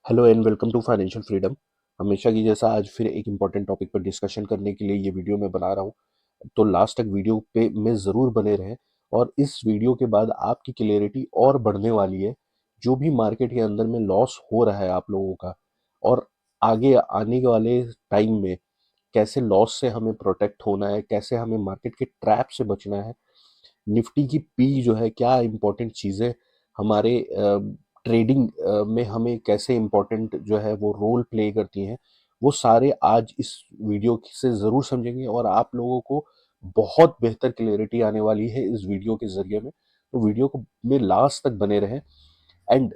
Hello and welcome to financial freedom. हमेशा की जैसा आज फिर एक इम्पॉर्टेंट टॉपिक पर डिस्कशन करने के लिए ये वीडियो मैं बना रहा हूँ। तो लास्ट तक वीडियो पे में ज़रूर बने रहें और इस वीडियो के बाद आपकी क्लियरिटी और बढ़ने वाली है। जो भी मार्केट के अंदर में लॉस हो रहा है आप लोगों का, और आगे आने वाले टाइम में कैसे लॉस से हमें प्रोटेक्ट होना है, कैसे हमें मार्केट के ट्रैप से बचना है। निफ्टी की पी जो है, क्या इंपॉर्टेंट चीज़ें हमारे ट्रेडिंग में हमें कैसे इंपॉर्टेंट जो है वो रोल प्ले करती हैं, वो सारे आज इस वीडियो से ज़रूर समझेंगे और आप लोगों को बहुत बेहतर क्लियरिटी आने वाली है इस वीडियो के ज़रिए में। तो वीडियो को में लास्ट तक बने रहें। एंड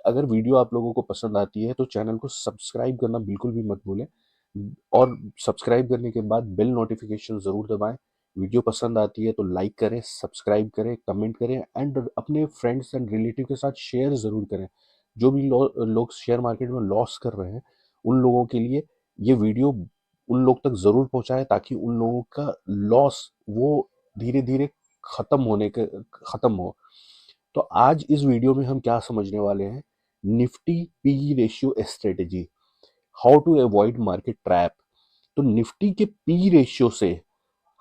अगर वीडियो आप लोगों को पसंद आती है तो चैनल को सब्सक्राइब करना बिल्कुल भी मत भूलें, और सब्सक्राइब करने के बाद बेल नोटिफिकेशन ज़रूर दबाएं। वीडियो पसंद आती है तो लाइक करें, सब्सक्राइब करें, कमेंट करें एंड अपने फ्रेंड्स एंड रिलेटिव के साथ शेयर ज़रूर करें। जो भी लोग शेयर मार्केट में लॉस कर रहे हैं, उन लोगों के लिए ये वीडियो उन लोग तक ज़रूर पहुंचाएं, ताकि उन लोगों का लॉस वो धीरे धीरे ख़त्म हो। तो आज इस वीडियो में हम क्या समझने वाले हैं, Nifty P ratio strategy, how to avoid market trap. तो निफ्टी के पी रेशियो से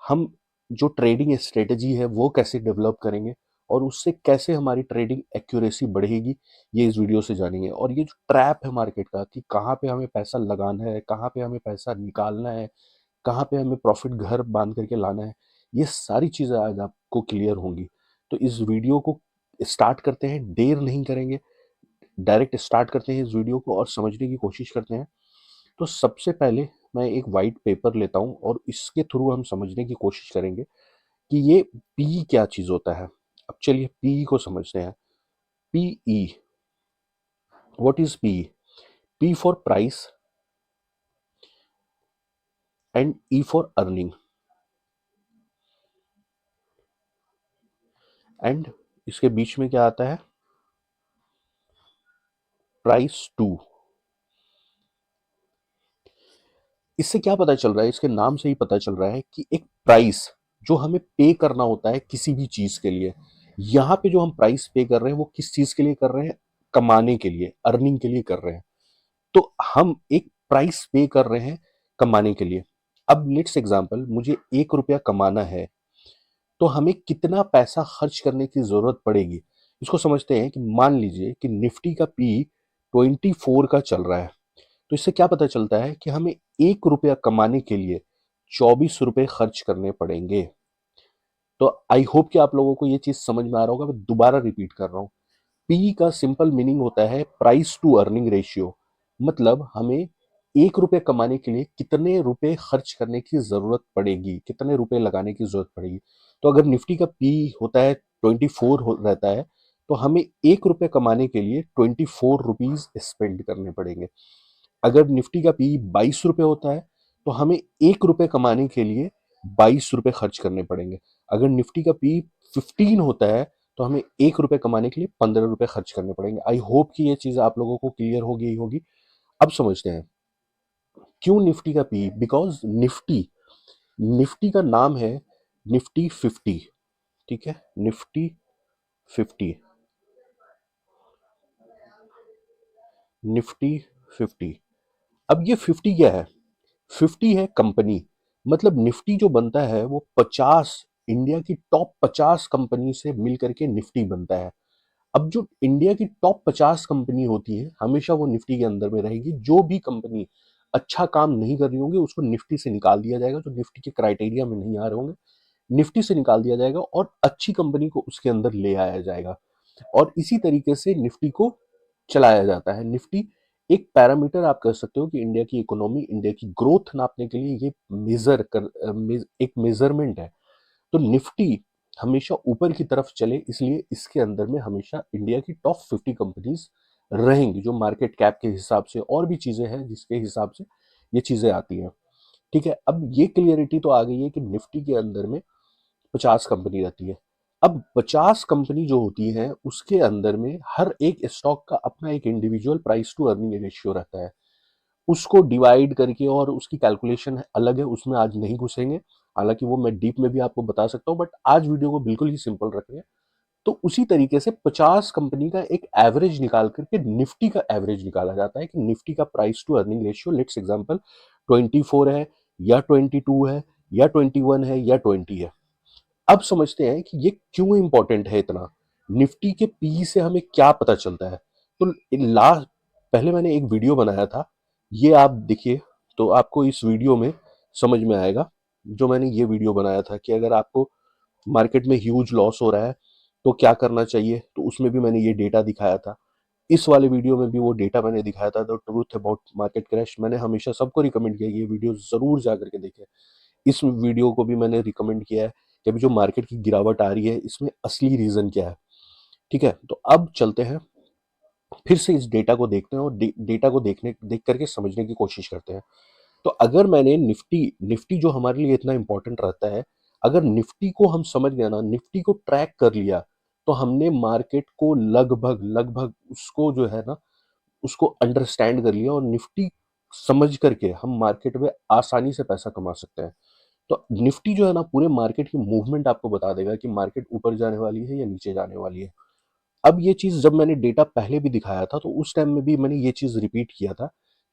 हम जो ट्रेडिंग स्ट्रेटेजी है वो कैसे डेवलप करेंगे और उससे कैसे हमारी ट्रेडिंग एक्यूरेसी बढ़ेगी, ये इस वीडियो से जानेंगे। और ये जो ट्रैप है मार्केट का, कि कहाँ पे हमें पैसा लगाना है, कहाँ पे हमें पैसा निकालना है, कहाँ पे हमें प्रॉफिट घर बांध करके लाना है, ये सारी चीज़ें आज आपको क्लियर होंगी। तो इस वीडियो को स्टार्ट करते हैं, देर नहीं करेंगे, डायरेक्ट स्टार्ट करते हैं इस वीडियो को और समझने की कोशिश करते हैं। तो सबसे पहले मैं एक वाइट पेपर लेता हूं और इसके थ्रू हम समझने की कोशिश करेंगे कि ये पी क्या चीज होता है। अब चलिए पी को समझते हैं। PE, what is P? P for price and E for earning, and इसके बीच में क्या आता है? Price to. इससे क्या पता चल रहा है, इसके नाम से ही पता चल रहा है कि एक प्राइस जो हमें पे करना होता है किसी भी चीज के लिए, यहाँ पे जो हम प्राइस पे कर रहे हैं वो किस चीज के लिए कर रहे हैं? कमाने के लिए, अर्निंग के लिए कर रहे हैं। तो हम एक प्राइस पे कर रहे हैं कमाने के लिए। अब लेट्स एग्जांपल, मुझे 1 रुपया कमाना है, तो हमें कितना पैसा खर्च करने की जरूरत पड़ेगी, इसको समझते हैं। कि मान लीजिए कि निफ्टी का पी 24 का चल रहा है, तो इससे क्या पता चलता है कि हमें 1 रुपया कमाने के लिए 24 रुपए खर्च करने पड़ेंगे। तो आई होप कि आप लोगों को ये चीज समझ में आ रहा होगा। मैं दोबारा रिपीट कर रहा हूँ। पी का सिंपल मीनिंग होता है प्राइस टू अर्निंग रेशियो। मतलब हमें 1 रुपये कमाने के लिए कितने रुपए खर्च करने की जरूरत पड़ेगी, कितने रुपए लगाने की जरूरत पड़ेगी। तो अगर निफ्टी का पी होता है 24 रहता है, तो हमें 1 रुपये कमाने के लिए 24 रुपीज स्पेंड करने पड़ेंगे। अगर निफ्टी का पी 22 रुपये होता है, तो हमें 1 रुपये कमाने के लिए 22 रुपये खर्च करने पड़ेंगे। अगर निफ्टी का पी 15 होता है, तो हमें 1 रुपये कमाने के लिए 15 रुपये खर्च करने पड़ेंगे। आई होप कि ये चीज़ आप लोगों को क्लियर हो गई होगी। अब समझते हैं क्यों निफ्टी का पी। बिकॉज निफ्टी निफ्टी का नाम है निफ्टी 50। ठीक है, निफ्टी 50, निफ्टी 50। अब ये 50 क्या है? 50 है कंपनी। मतलब निफ्टी जो बनता है वो 50, इंडिया की टॉप 50 कंपनी से मिल करके निफ्टी बनता है। अब जो इंडिया की टॉप 50 कंपनी होती है, हमेशा वो निफ्टी के अंदर में रहेगी। जो भी कंपनी अच्छा काम नहीं कर रही होंगी उसको निफ्टी से निकाल दिया जाएगा, जो निफ्टी के क्राइटेरिया में नहीं आ रहे होंगे निफ्टी से निकाल दिया जाएगा और अच्छी कंपनी को उसके अंदर ले आया जाएगा। और इसी तरीके से निफ्टी को चलाया जाता है। निफ्टी एक पैरामीटर आप कह सकते हो कि इंडिया की इकोनॉमी, इंडिया की ग्रोथ नापने के लिए ये एक मेजरमेंट है। तो निफ्टी हमेशा ऊपर की तरफ चले, इसलिए इसके अंदर में हमेशा इंडिया की टॉप 50 कंपनीज रहेंगी, जो मार्केट कैप के हिसाब से और भी चीजें हैं जिसके हिसाब से ये चीजें आती हैं। ठीक है, अब ये क्लियरिटी तो आ गई है कि निफ्टी के अंदर में 50 कंपनी रहती है। अब 50 कंपनी जो होती है उसके अंदर में हर एक स्टॉक का अपना एक individual price to earning ratio रहता है। उसको डिवाइड करके और उसकी कैलकुलेशन अलग है, उसमें आज नहीं घुसेंगे। हालांकि वो मैं डीप में भी आपको बता सकता हूँ, बट आज वीडियो को बिल्कुल ही सिंपल रखेंगे। तो उसी तरीके से 50 कंपनी का एक एवरेज निकाल करके निफ्टी का एवरेज निकाला जाता है कि निफ्टी का price to earning ratio let's example 24 है या 22 है या 21 है या 20 है। अब समझते हैं कि ये क्यों इंपॉर्टेंट है इतना, निफ्टी के पी से हमें क्या पता चलता है। तो लास्ट पहले मैंने एक वीडियो बनाया था, ये आप देखिए तो आपको इस वीडियो में समझ में आएगा। जो मैंने ये वीडियो बनाया था कि अगर आपको मार्केट में ह्यूज लॉस हो रहा है तो क्या करना चाहिए, तो उसमें भी मैंने ये डेटा दिखाया था। इस वाले वीडियो में भी वो डेटा मैंने दिखाया था, the truth about market crash. मैंने हमेशा सबको रिकमेंड किया ये वीडियो जरूर जाकर के देखें। इस वीडियो को भी मैंने रिकमेंड किया है कि अभी जो मार्केट की गिरावट आ रही है इसमें असली रीजन क्या है। ठीक है, तो अब चलते हैं फिर से इस डेटा को देखते हैं और डेटा को देख करके समझने की कोशिश करते हैं। तो अगर मैंने निफ्टी निफ्टी जो हमारे लिए इतना इंपॉर्टेंट रहता है, अगर निफ्टी को हम समझ गए ना, निफ्टी को ट्रैक कर लिया, तो हमने मार्केट को लगभग लगभग उसको जो है ना उसको अंडरस्टैंड कर लिया, और निफ्टी समझ करके हम मार्केट में आसानी से पैसा कमा सकते हैं। तो निफ्टी जो है ना पूरे मार्केट की मूवमेंट आपको बता देगा कि मार्केट ऊपर जाने वाली है या नीचे जाने वाली है। अब ये चीज जब मैंने डेटा पहले भी दिखाया था तो उस टाइम में भी मैंने ये चीज रिपीट किया था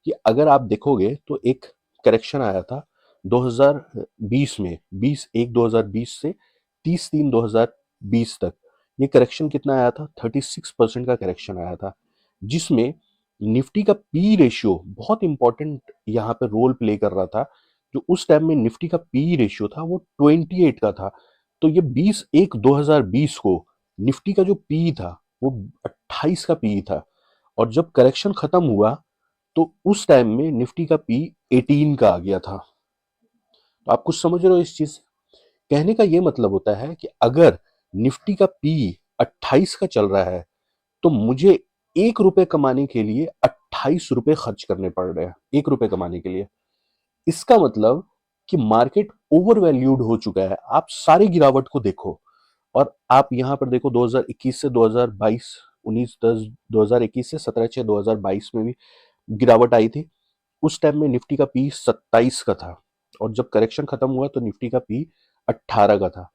कि अगर आप देखोगे तो एक करेक्शन आया था 2020 में, 20 1 2020 से 30 3 2020 तक। ये करेक्शन कितना आया था, 36% का करेक्शन आया था, जिसमें निफ्टी का पी रेशियो बहुत इंपॉर्टेंट यहाँ पे रोल प्ले कर रहा था। जो उस टाइम में निफ्टी का पी रेशियो था वो 28 का था। तो ये 20 1 2020 को निफ्टी का जो पी था वो 28 का पी था, और जब करेक्शन खत्म हुआ तो उस टाइम में निफ्टी का पी 18 का आ गया था। तो आप कुछ समझ रहे हो इस चीज से? कहने का ये मतलब होता है कि अगर निफ्टी का पी 28 का चल रहा है तो मुझे 1 रुपए कमाने के लिए 28 रुपए खर्च करने पड़ रहे हैं, 1 रुपए कमाने के लिए। इसका मतलब कि मार्केट ओवर वैल्यूड हो चुका है। आप सारी गिरावट को देखो, और आप यहां पर देखो 2021 से 2022, 2021 से 17 2022 में भी गिरावट आई थी। उस टाइम में निफ्टी का पी 27 का था, और जब करेक्शन खत्म हुआ तो निफ्टी का पी 18 का था।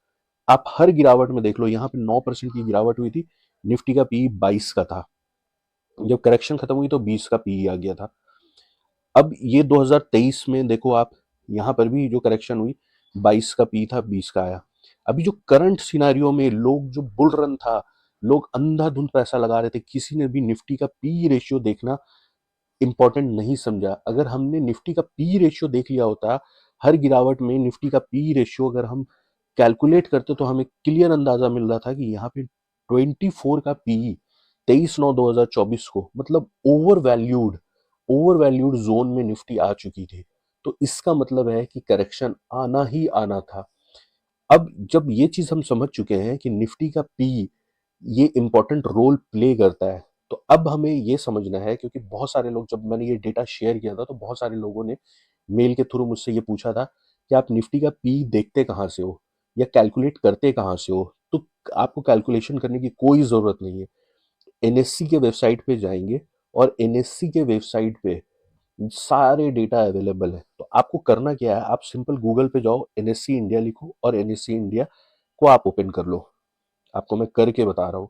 आप हर गिरावट में देख लो, यहाँ पे 9% की गिरावट हुई थी, निफ्टी का पी 22 का था। जब करेक्शन खत्म हुई तो 20 का पी आ गया था। अब ये 2023 में देखो आप, यहाँ पर भी जो करेक्शन हुई 22 का पी था, 20 का आया। अभी जो करंट सिनारियो में लोग जो बुल रन था, लोग अंधाधुंध पैसा लगा रहे थे, किसी ने भी निफ्टी का पी रेशियो देखना इंपॉर्टेंट नहीं समझा। अगर हमने निफ्टी का पी रेशियो देख लिया होता, हर गिरावट में निफ्टी का पी रेशियो अगर हम कैलकुलेट करते तो हमें क्लियर अंदाजा मिल रहा था कि यहाँ पे 24 का पी 23 9 2024 को, मतलब ओवर वैल्यूड जोन में निफ्टी आ चुकी थी। तो इसका मतलब है कि करेक्शन आना ही आना था। अब जब ये चीज हम समझ चुके हैं कि निफ्टी का पी ये इंपॉर्टेंट रोल प्ले करता है, तो अब हमें ये समझना है, क्योंकि बहुत सारे लोग, जब मैंने ये डेटा शेयर किया था तो बहुत सारे लोगों ने मेल के थ्रू मुझसे ये पूछा था कि आप निफ्टी का पी देखते कहाँ से हो या कैलकुलेट करते कहाँ से हो। तो आपको कैलकुलेशन करने की कोई ज़रूरत नहीं है। एनएससी के वेबसाइट पे जाएंगे, और एनएससी के वेबसाइट पे सारे डेटा अवेलेबल है। तो आपको करना क्या है, आप सिंपल गूगल पे जाओ, एनएससी इंडिया लिखो और एनएससी इंडिया को आप ओपन कर लो। आपको मैं करके बता रहा हूँ।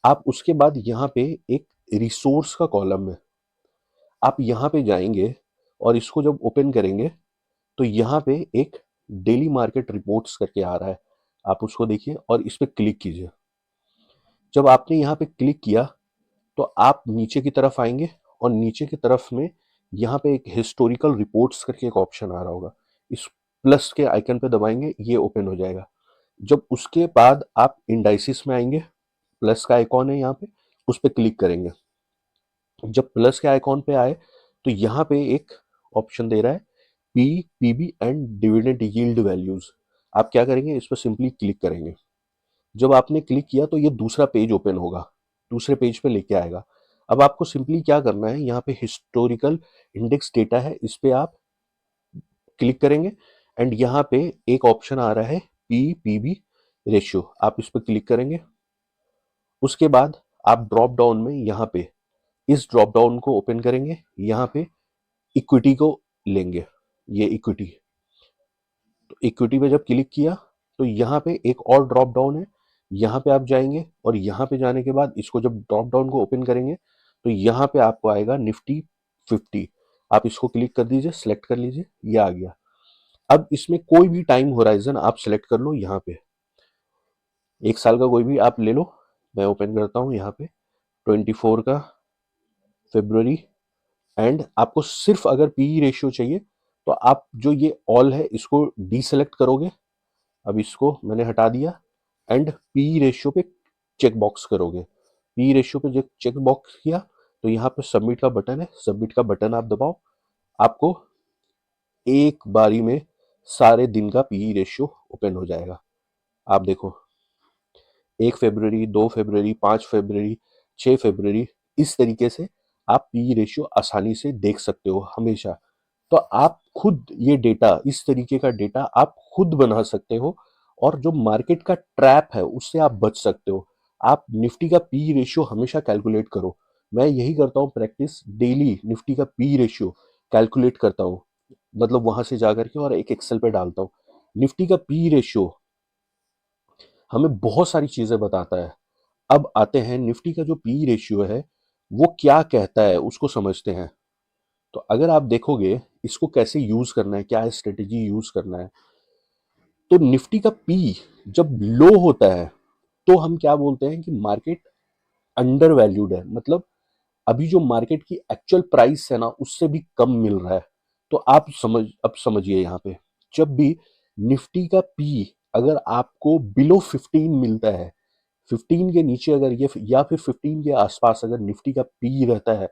आप उसके बाद यहाँ पे एक रिसोर्स का कॉलम है, आप यहाँ पे जाएंगे और इसको जब ओपन करेंगे तो यहाँ पे एक डेली मार्केट रिपोर्ट्स करके आ रहा है, आप उसको देखिए और इस पे क्लिक कीजिए। जब आपने यहाँ पे क्लिक किया तो आप नीचे की तरफ आएंगे, और नीचे की तरफ में यहाँ पे एक हिस्टोरिकल रिपोर्ट्स करके एक ऑप्शन आ रहा होगा, इस प्लस के आइकन पे दबाएंगे, ये ओपन हो जाएगा। जब उसके बाद आप इंडाइसिस में आएंगे, प्लस का आइकॉन है यहाँ पे, उस पर क्लिक करेंगे। जब प्लस के आइकॉन पे आए तो यहाँ पे एक ऑप्शन दे रहा है P PB and dividend yield values. आप क्या करेंगे, इस पर सिंपली क्लिक करेंगे। जब आपने क्लिक किया तो ये दूसरा पेज ओपन होगा, दूसरे पेज पे लेके आएगा। अब आपको सिंपली क्या करना है, यहाँ पे हिस्टोरिकल इंडेक्स डेटा है, इस पे आप क्लिक करेंगे, एंड यहाँ पे एक ऑप्शन आ रहा है पी पीबी रेशियो, आप इस पर क्लिक करेंगे। उसके बाद आप ड्रॉप डाउन में यहाँ पे इस ड्रॉप डाउन को ओपन करेंगे, यहाँ पे इक्विटी को लेंगे, ये इक्विटी। तो इक्विटी पे जब क्लिक किया तो यहाँ पे एक और ड्रॉप डाउन है, यहाँ पे आप जाएंगे और यहाँ पे जाने के बाद इसको जब ड्रॉप डाउन को ओपन करेंगे तो यहाँ पे आपको आएगा निफ्टी 50। आप इसको क्लिक कर दीजिए, सेलेक्ट कर लीजिए, ये आ गया। अब इसमें कोई भी टाइम होराइजन आप सेलेक्ट कर लो, यहाँ पे 1 साल का कोई भी आप ले लो। मैं ओपन करता हूँ यहाँ पे 24 का फरवरी। एंड आपको सिर्फ अगर पीई रेशियो चाहिए तो आप जो ये ऑल है इसको डीसेलेक्ट करोगे। अब इसको मैंने हटा दिया एंड पी रेशियो पे चेक बॉक्स करोगे। पी रेशियो पे जब चेक बॉक्स किया तो यहाँ पे सबमिट का बटन है, सबमिट का बटन आप दबाओ। आपको एक बारी में सारे दिन का पी रेशियो ओपन हो जाएगा। आप देखो 1 फरवरी, 2 फरवरी, 5 फरवरी, 6 फरवरी, इस तरीके से आप पी रेशियो आसानी से देख सकते हो हमेशा। तो आप खुद ये डेटा, इस तरीके का डेटा आप खुद बना सकते हो और जो मार्केट का ट्रैप है उससे आप बच सकते हो। आप निफ्टी का पी रेशियो हमेशा कैलकुलेट करो। मैं यही करता हूँ प्रैक्टिस, डेली निफ्टी का पी रेशियो कैलकुलेट करता हूँ, मतलब वहां से जाकर के और एक एक्सेल पे डालता हूँ। निफ्टी का पी रेशियो हमें बहुत सारी चीजें बताता है। अब आते हैं निफ्टी का जो पी रेशियो है वो क्या कहता है, उसको समझते हैं। तो अगर आप देखोगे इसको कैसे यूज करना है, क्या स्ट्रेटेजी यूज करना है, तो निफ्टी का पी जब लो होता है तो हम क्या बोलते हैं कि मार्केट अंडर वैल्यूड है, मतलब अभी जो मार्केट की एक्चुअल प्राइस है ना उससे भी कम मिल रहा है। तो आप अब समझिए यहाँ पे जब भी निफ्टी का पी अगर आपको बिलो 15 मिलता है, 15 के नीचे अगर ये या फिर 15 के आसपास अगर निफ्टी का पी रहता है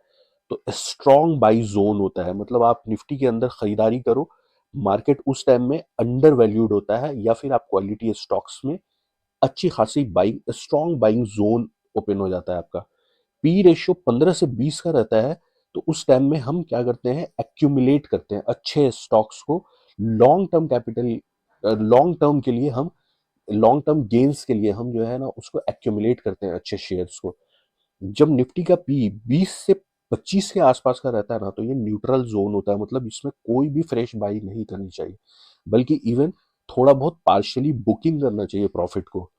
तो स्ट्रॉन्ग बाई जोन होता है, मतलब आप निफ्टी के अंदर खरीदारी करो। मार्केट उस टाइम में अंडर वैल्यूड होता है या फिर आप क्वालिटी स्टॉक्स में अच्छी खासी buying, strong buying zone open हो जाता है आपका। पी रेशियो 15 से 20 का रहता है तो उस टाइम में हम क्या करते हैं, एक्यूमुलेट करते हैं अच्छे स्टॉक्स को। Long term capital, long term के लिए हम, लॉन्ग टर्म गेन्स के लिए हम जो है ना उसको एक्यूमुलेट करते हैं अच्छे शेयर्स को। जब निफ्टी का पी 20 से 25 के आसपास का रहता है ना तो ये न्यूट्रल जोन होता है, मतलब इसमें कोई भी फ्रेश बाई नहीं करनी चाहिए, बल्कि इवन थोड़ा बहुत पार्शियली बुकिंग करना चाहिए प्रॉफिट को।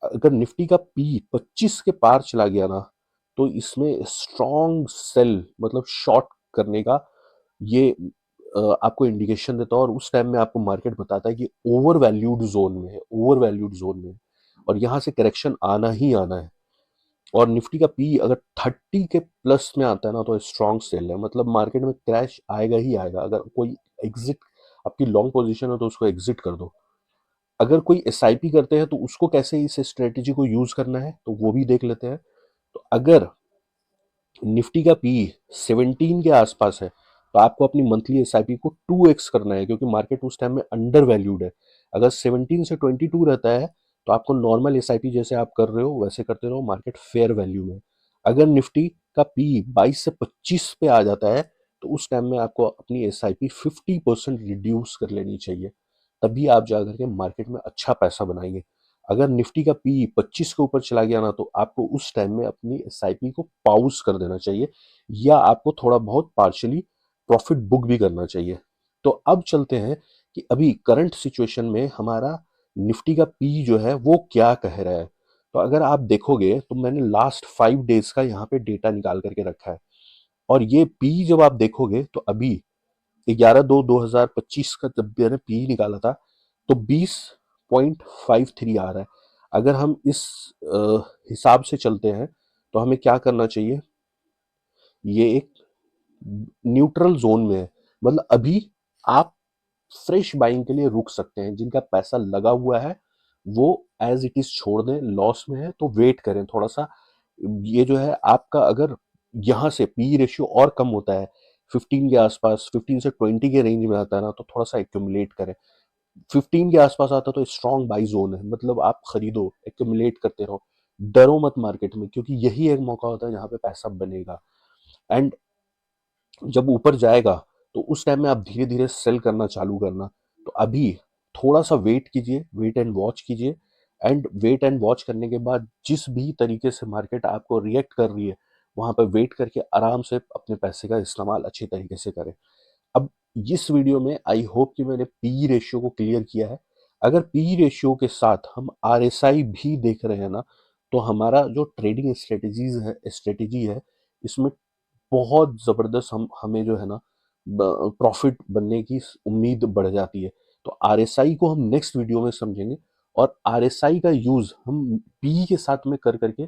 अगर निफ्टी का पी 25 के पार चला गया ना तो इसमें स्ट्रॉन्ग सेल, मतलब शॉर्ट करने का ये आपको इंडिकेशन देता है और उस टाइम में आपको मार्केट बताता है कि ओवर वैल्यूड जोन में है, ओवर वैल्यूड जोन में है और यहाँ से करेक्शन आना ही आना है। और निफ्टी का पी अगर 30 के प्लस में आता है ना तो स्ट्रॉन्ग सेल है, मतलब मार्केट में क्रैश आएगा ही आएगा। अगर कोई एग्जिट, आपकी लॉन्ग पोजीशन है तो उसको एग्जिट कर दो। अगर कोई एसआईपी करते हैं तो उसको कैसे इस स्ट्रेटेजी को यूज करना है तो वो भी देख लेते हैं। तो अगर निफ्टी का पी 17 के आसपास है तो आपको अपनी मंथली एसआईपी को 2x करना है, क्योंकि मार्केट उस टाइम में अंडर वैल्यूड है। अगर 17 से 22 रहता है तो आपको नॉर्मल एसआईपी जैसे आप कर रहे हो वैसे करते रहो, मार्केट फेयर वैल्यू में। अगर निफ्टी का पी 22 से 25 पे आ जाता है तो उस टाइम में आपको अपनी एसआईपी 50% रिड्यूस कर लेनी चाहिए, तभी आप जाकर के मार्केट में अच्छा पैसा बनाएंगे। अगर निफ्टी का पी 25 के ऊपर चला गया ना तो आपको उस टाइम में अपनी एसआईपी को पॉज कर देना चाहिए या आपको थोड़ा बहुत पार्शियली प्रॉफिट बुक भी करना चाहिए। तो अब चलते हैं कि अभी करंट सिचुएशन में हमारा निफ्टी का पी जो है वो क्या कह रहा है। तो अगर आप देखोगे तो मैंने लास्ट 5 डेज का यहाँ पे डेटा निकाल करके रखा है और ये पी जब आप देखोगे तो अभी 11/2/2025 का जब मैंने पी निकाला था तो 20.53 आ रहा है। अगर हम इस हिसाब से चलते हैं तो हमें क्या करना चाहिए, ये एक न्यूट्रल जोन में है, मतलब अभी आप फ्रेश बाइंग के लिए रुक सकते हैं। जिनका पैसा लगा हुआ है वो एज इट इज छोड़ दें, लॉस में है तो वेट करें थोड़ा सा। ये जो है आपका अगर यहाँ से पी रेशियो और कम होता है 15 के आसपास, 15 से 20 के रेंज में आता है ना तो थोड़ा सा एक्यूमुलेट करें। 15 के आसपास आता तो स्ट्रॉन्ग बाई जोन है, मतलब आप खरीदो, एक्यूमुलेट करते रहो, डरो मत मार्केट में, क्योंकि यही एक मौका होता है जहां पे पैसा बनेगा। एंड जब ऊपर जाएगा तो उस टाइम में आप धीरे धीरे सेल करना चालू करना। तो अभी थोड़ा सा वेट कीजिए, वेट एंड वॉच कीजिए। एंड वेट एंड वॉच करने के बाद जिस भी तरीके से मार्केट आपको रिएक्ट कर रही है वहां पर वेट करके आराम से अपने पैसे का इस्तेमाल अच्छे तरीके से करें। अब इस वीडियो में आई होप कि मैंने पी रेशियो को क्लियर किया है। अगर पी रेशियो के साथ हम आरएसआई भी देख रहे हैं ना, तो हमारा जो ट्रेडिंग स्ट्रेटेजी है इसमें बहुत ज़बरदस्त हमें जो है ना प्रॉफिट बनने की उम्मीद बढ़ जाती है। तो आरएसआई को हम नेक्स्ट वीडियो में समझेंगे, और आरएसआई का यूज़ हम पी के साथ में कर करके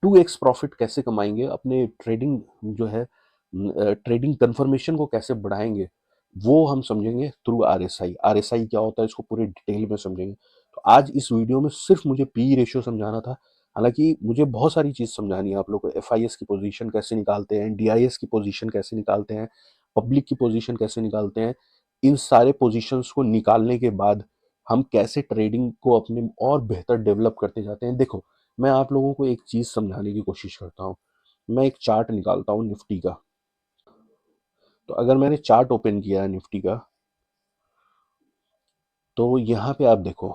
2x प्रॉफिट कैसे कमाएंगे, अपने ट्रेडिंग जो है ट्रेडिंग कन्फर्मेशन को कैसे बढ़ाएंगे, वो हम समझेंगे थ्रू आरएसआई। आरएसआई क्या होता है इसको पूरे डिटेल में समझेंगे। तो आज इस वीडियो में सिर्फ मुझे पी रेशियो समझाना था। हालांकि मुझे बहुत सारी चीज़ समझानी है आप लोगों को। एफआईएस की पोजीशन कैसे निकालते हैं, डीआईएस की पोजीशन कैसे निकालते हैं, पब्लिक की पोजीशन कैसे निकालते हैं, इन सारे पोजीशंस को निकालने के बाद हम कैसे ट्रेडिंग को अपने और बेहतर डेवलप करते जाते हैं। देखो, मैं आप लोगों को एक चीज़ समझाने की कोशिश करता हूँ। मैं एक चार्ट निकालता हूँ निफ्टी का। तो अगर मैंने चार्ट ओपन किया है निफ्टी का, तो यहाँ पे आप देखो,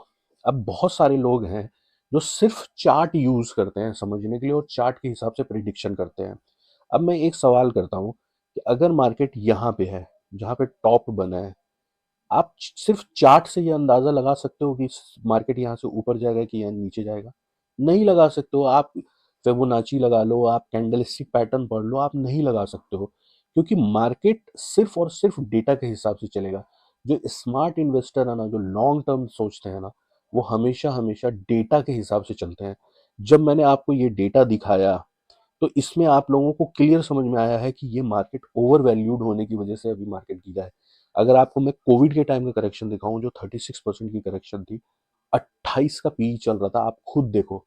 अब बहुत सारे लोग हैं जो सिर्फ चार्ट यूज करते हैं समझने के लिए और चार्ट के हिसाब से प्रिडिक्शन करते हैं। अब मैं एक सवाल करता हूँ कि अगर मार्केट यहाँ पे है जहाँ पे टॉप बना है, आप सिर्फ चार्ट से ये अंदाजा लगा सकते हो कि मार्केट यहाँ से ऊपर जाएगा कि यहाँ नीचे जाएगा? नहीं लगा सकते हो आप। फिबोनाची लगा लो, आप कैंडलस्टिक पैटर्न पढ़ लो, आप नहीं लगा सकते हो, क्योंकि मार्केट सिर्फ और सिर्फ डेटा के हिसाब से चलेगा। जो स्मार्ट इन्वेस्टर है ना, जो लॉन्ग टर्म सोचते हैं ना, वो हमेशा हमेशा डेटा के हिसाब से चलते हैं। जब मैंने आपको ये डेटा दिखाया, तो इसमें आप लोगों को क्लियर समझ में आया है कि ये मार्केट ओवर वैल्यूड होने की वजह से अभी मार्केट गिरा है। अगर आपको मैं कोविड के टाइम का करेक्शन दिखाऊं, जो 36% की करेक्शन थी, 28 का पी चल रहा था, आप खुद देखो।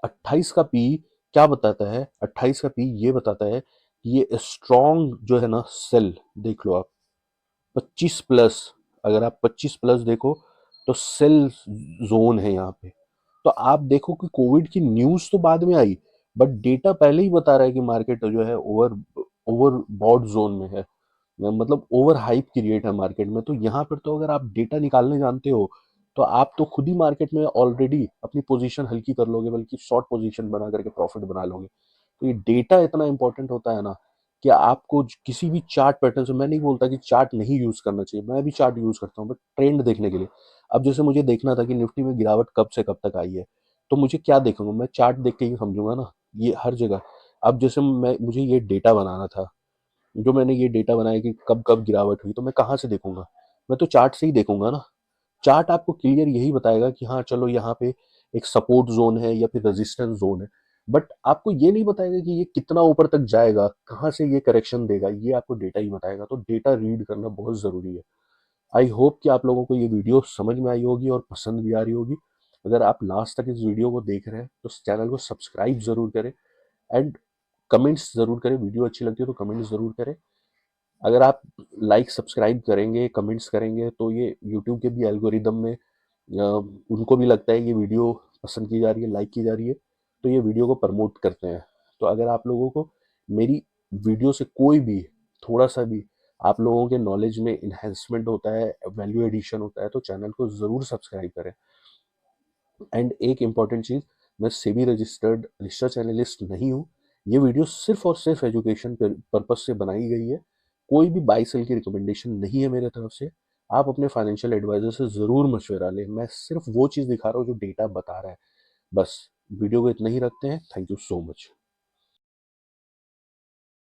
28 का पी क्या बताता है? 28 का पी ये बताता है कि ये स्ट्रॉन्ग जो है ना सेल, देख लो आप 25+। अगर आप 25+ देखो तो सेल जोन है यहाँ पे। तो आप देखो कि कोविड की न्यूज तो बाद में आई, बट डेटा पहले ही बता रहा है कि मार्केट जो है ओवर ओवर बॉट जोन में है, मतलब ओवर हाइप की रेट है मार्केट में। तो यहाँ पर तो अगर आप डेटा निकालने जानते हो, तो आप तो खुद ही मार्केट में ऑलरेडी अपनी पोजीशन हल्की कर लोगे, बल्कि शॉर्ट पोजीशन बना करके प्रॉफिट बना लोगे। तो ये डेटा इतना इंपॉर्टेंट होता है ना, कि आपको किसी भी चार्ट पैटर्न से, मैं नहीं बोलता कि चार्ट नहीं यूज करना चाहिए, मैं भी चार्ट यूज करता हूँ, बट ट्रेंड देखने के लिए। अब जैसे मुझे देखना था कि निफ्टी में गिरावट कब से कब तक आई है, तो मुझे क्या देखूंगा? मैं चार्ट देख के ही समझूंगा ना, ये हर जगह। अब जैसे मुझे ये डेटा बनाना था, जो मैंने ये डेटा बनाया कि कब कब गिरावट हुई, तो मैं कहाँ से देखूंगा? मैं तो चार्ट से ही देखूंगा ना। चार्ट आपको क्लियर यही बताएगा कि हाँ चलो यहाँ पे एक सपोर्ट जोन है या फिर रेजिस्टेंस जोन है, बट आपको ये नहीं बताएगा कि ये कितना ऊपर तक जाएगा, कहाँ से ये करेक्शन देगा, ये आपको डेटा ही बताएगा। तो डेटा रीड करना बहुत ज़रूरी है। आई होप कि आप लोगों को ये वीडियो समझ में आई होगी और पसंद भी आ रही होगी। अगर आप लास्ट तक इस वीडियो को देख रहे हैं तो इस चैनल को सब्सक्राइब ज़रूर करें, एंड कमेंट्स ज़रूर करें। वीडियो अच्छी लगती है तो कमेंट्स ज़रूर करें। अगर आप लाइक सब्सक्राइब करेंगे, कमेंट्स करेंगे, तो ये यूट्यूब के भी एल्गोरिदम में उनको भी लगता है ये वीडियो पसंद की जा रही है, लाइक की जा रही है, तो ये वीडियो को प्रमोट करते हैं। तो अगर आप लोगों को मेरी वीडियो से कोई भी थोड़ा सा भी आप लोगों के नॉलेज में इन्हेंसमेंट होता है, वैल्यू एडिशन होता है, तो चैनल को ज़रूर सब्सक्राइब करें। एंड एक इम्पॉर्टेंट चीज़, मैं सेबी रजिस्टर्ड रिसर्च एनालिस्ट नहीं हूँ। ये वीडियो सिर्फ और सिर्फ एजुकेशन पर्पज से बनाई गई है। कोई भी बाई सेल की रिकमेंडेशन नहीं है मेरे तरफ से। आप अपने फाइनेंशियल एडवाइजर से ज़रूर मशवरा लें। मैं सिर्फ वो चीज़ दिखा रहा हूँ जो डेटा बता रहा है, बस। वीडियो को इतना ही रखते हैं। Thank you so much.